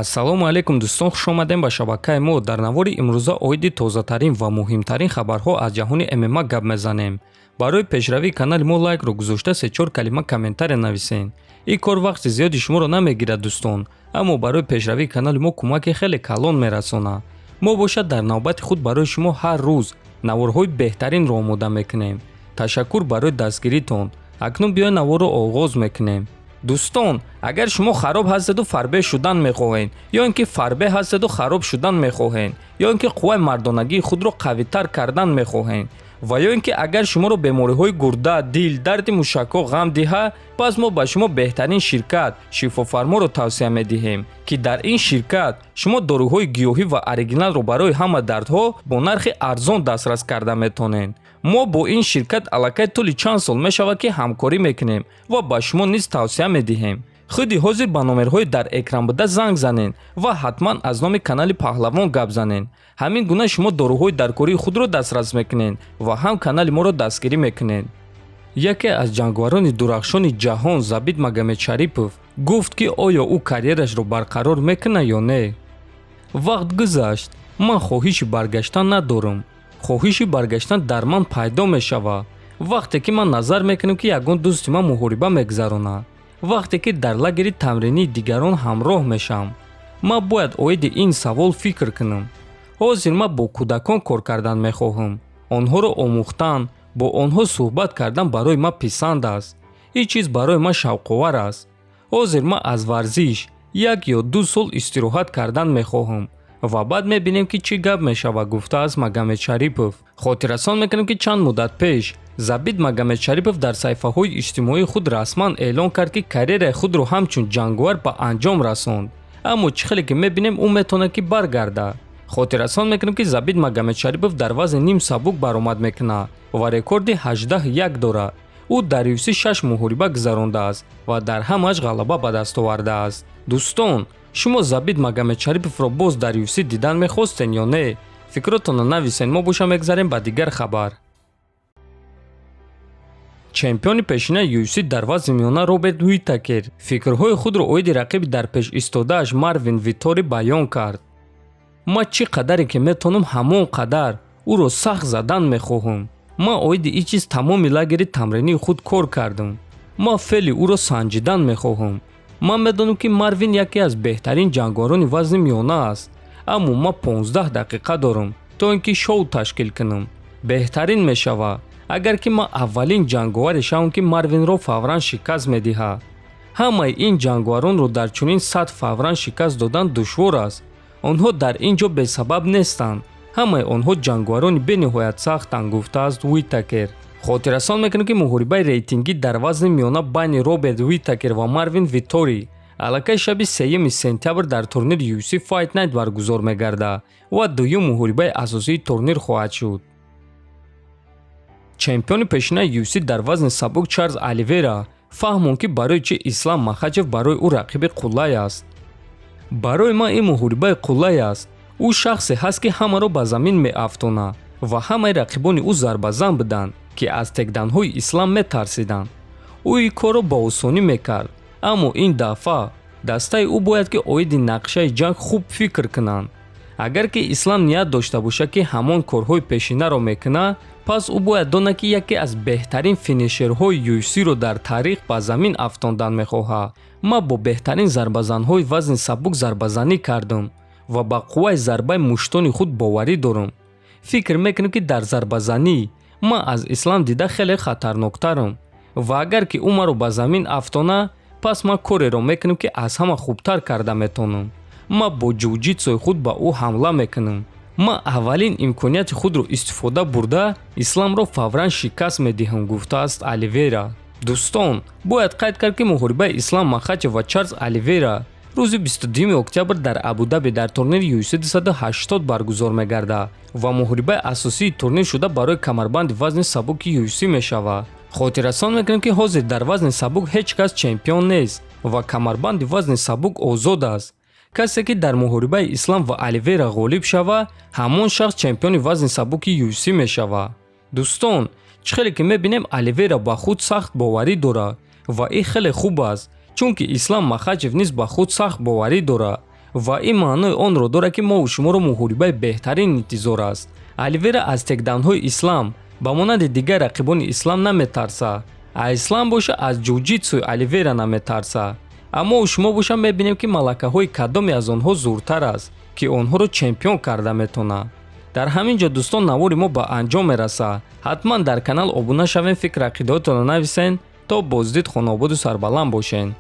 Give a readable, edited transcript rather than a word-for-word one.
ассалому алайкум дӯстон, хуш омадем ба шабакаи мо. Дар навори имрӯза оиди тозатарин ва муҳимтарин хабарҳо аз ҷаҳони ММА гап мезанем. Барои пешравии канали мо лайкро гузошта 3-4 калима комментария нависен. ин кор вақти зиёди шуморо намегирад дӯстон, аммо барои пешравии канали мо кӯмаки хеле калон мерасонад. мо бошад дар навбати худ барои шумо ҳар рӯз наворҳои беҳтаринро омода мекунем. ташаккур барои дастгиритон. акнун биёед наворро оғоз мекунем. дӯстон, агар шумо хароб ҳастеду фарбеҳ шудан мехоҳед, ё ин ки фарбеҳ ҳастеду хароб шудан мехоҳед, ё ин ки қувваи мардонагии худро қавитар кардан мехоҳед, ва ё ин ки агар шуморо бемориҳои гурда, дил, дарди мушакҳо ғам диҳад, пас мо ба шумо беҳтарин ширкат шифофарморо тавсия медиҳем, ки дар ин ширкат шумо доруҳои гиёҳӣ ва оригиналро барои ҳама дардҳо бо нархи арзон дастрас карда метонед. мо бо ин ширкат аллакай тӯли чанд сол мешавад ки ҳамкорӣ мекунем ва ба шумо низ тавсия медиҳем. худи ҳозир ба номерҳои дар экран буда занг занед ва ҳатман аз номи канали Паҳлавон гап занед. ҳамин гуна шумо доруҳои даркории худро дастрас мекунед ва ҳам канали моро дастгирӣ мекунед. яке аз ҷангварони дурахшони ҷаҳон Забит Магомедшарипов гуфт ки оё ӯ карьерашро барқарор мекунад ё не. вақт гузашт, ман хоҳиши баргаштан надорам. хоҳиши баргаштан дар ман пайдо мешавад вақте ки ман назар мекунам ки ягон дӯсти ман муҳориба мегузаронад, вақте ки дар лагери тамринии дигарон ҳамроҳ мешавам. ман бояд оиди ин савол фикр кунам. ҳозир ман бо кӯдакон кор кардан мехоҳам. онҳоро омӯхтан, бо онҳо суҳбат кардан барои ман писанд аст. ин чиз барои ман шавқовар аст. ҳозир ман аз варзиш 1 ё 2 сол истироҳат кардан мехоҳам ва баъд мебинем ки чӣ гап мешавад, гуфтааст Магомедшарипов. хотиррасон мекунам ки чанд муддат пеш Забит Магомедшарипов дар саҳифаҳои иҷтимоии худ расман эълон кард ки карьераи худро ҳамчун ҷангвар ба анҷом расонд, аммо чӣ хеле ки мебинем ӯ метавонад ки баргардад. хотиррасон мекунам ки Забит Магомедшарипов дар вазни ним сабук баромад мекунад ва рекорди 18-1 дорад. ӯ дар UFC 6 муҳориба гузарондааст ва дар ҳамааш ғалаба ба даст овардааст. дӯстон, шумо Забит Магомедшариповро боз дар UFC дидан мехостен ё не? фикротонро нависен. мо боша мегзарем ба дигар хабар. чемпиони пешинаи UFC дар вазни миёна Роберт Уитакер фикрҳои худро оиди рақиби дар пеш истодааш Марвин Виттори баён кард. ман чӣ қадаре ки метавонам ҳамон қадар ӯро сахт задан мехоҳам. ман оиди ин чиз тамоми лагери тамринии худ кор кардам. ман феъли ӯро санҷидан мехоҳам. ман медонам ки Марвин яке аз беҳтарин ҷангварони вазни миёна аст, аммо ман 15 дақиқа дорам то ин ки шоу ташкил кунам. беҳтарин мешавад агар ки ман аввалин ҷангваре шавам ки Марвинро фавран шикаст медиҳад. ҳамаи ин ҷангваронро дар чунин сатҳ фавран шикаст додан душвор аст. онҳо дар ин ҷо бесабаб нестанд. ҳамаи онҳо ҷангварони бениҳоят сахтанд, гуфтааст Уитакер. хотиррасон мекунем ки муҳорибаи рейтингӣ дар вазни миёна байни Роберт Уитакер ва Марвин Виттори аллакай шаби 3 сентябр дар турнири UFC Fight Night баргузор мегардад ва дуюм муҳорибаи асосии турнир хоҳад шуд. чемпиони пешинаи UFC дар вазни сабук Чарлз Оливера фаҳмонд ки барои чӣ Ислам Махачев барои ӯ рақиби қуллай аст. барои ман ин муҳорибаи қуллай аст. ӯ шахсе ҳаст ки ҳамаро ба замин меафтонад ва ҳамаи рақибони ӯ зарбазан буданд ки аз текданҳои Ислам метарсиданд. ӯ ин корро ба осонӣ мекард, аммо ин дафъа дастаи ӯ бояд ки оиди нақшаи ҷанг хуб фикр кунанд. агар ки Ислам ният дошта бошад ки ҳамон корҳои пешинаро мекунад, пас ӯ бояд донад ки яке аз беҳтарин финишерҳои UFC-ро дар таърих ба замин афтондан мехоҳад. ман бо беҳтарин зарбазанҳои вазни сабук зарбазанӣ кардам ва ба қувваи зарбаи муштони худ боварӣ дорам. фикр мекунам ки дар зарбазанӣ ман аз Ислам дида хеле хатарноктарам ва агар ки ӯ маро ба замин афтона, пас ман кореро мекунам ки аз ҳама хубтар карда метавонам. ман бо ҷуҷитсуи худ ба ӯ ҳамла мекунам. ман аввалин имконияти худро истифода бурда Исламро фавран шикаст медиҳам, гуфтааст Оливера. дӯстон, бояд қайд кард ки муҳорибаи Ислам Махачев ва Чарлз Оливера рӯзи 22 октябр дар Абу-Даби дар турнири UFC 280 баргузор мегардад ва муҳорибаи асосии турнир шуда барои камарбанди вазни сабуки UFC мешавад. хотиррасон мекунем ки ҳозир дар вазни сабук ҳеҷ кас чемпион нест ва камарбанди вазни сабук озод аст. касе ки дар муҳорибаи Ислам ва Оливера ғолиб шавад, ҳамон шахс чемпиони вазни сабуки UFC мешавад. дӯстон, чӣ хеле ки мебинем Оливера ба худ сахт боварӣ дорад ва ин хеле хуб аст, чунки Ислам Махачев низ ба худ сахт боварӣ дорад ва ин маънои онро дорад ки мо шуморо муҳорибаи беҳтарин интизор аст. Оливера аз текдаунҳои ислам ба монанди дигар рақибони ислам наметарса. Ислам боша аз ҷуҷитсуи Оливера наметарса. аммо шумо боша мебинем ки малакаҳои кадоме аз онҳо зуртар аст ки онҳоро чемпион карда метонад. дар ҳамин ҷо дӯстон навори мо ба анҷом мерасад. ҳатман дар канал обуна шавен, фикр ақидаотонро нависен. то боздид хонободу сарбаланд бошен.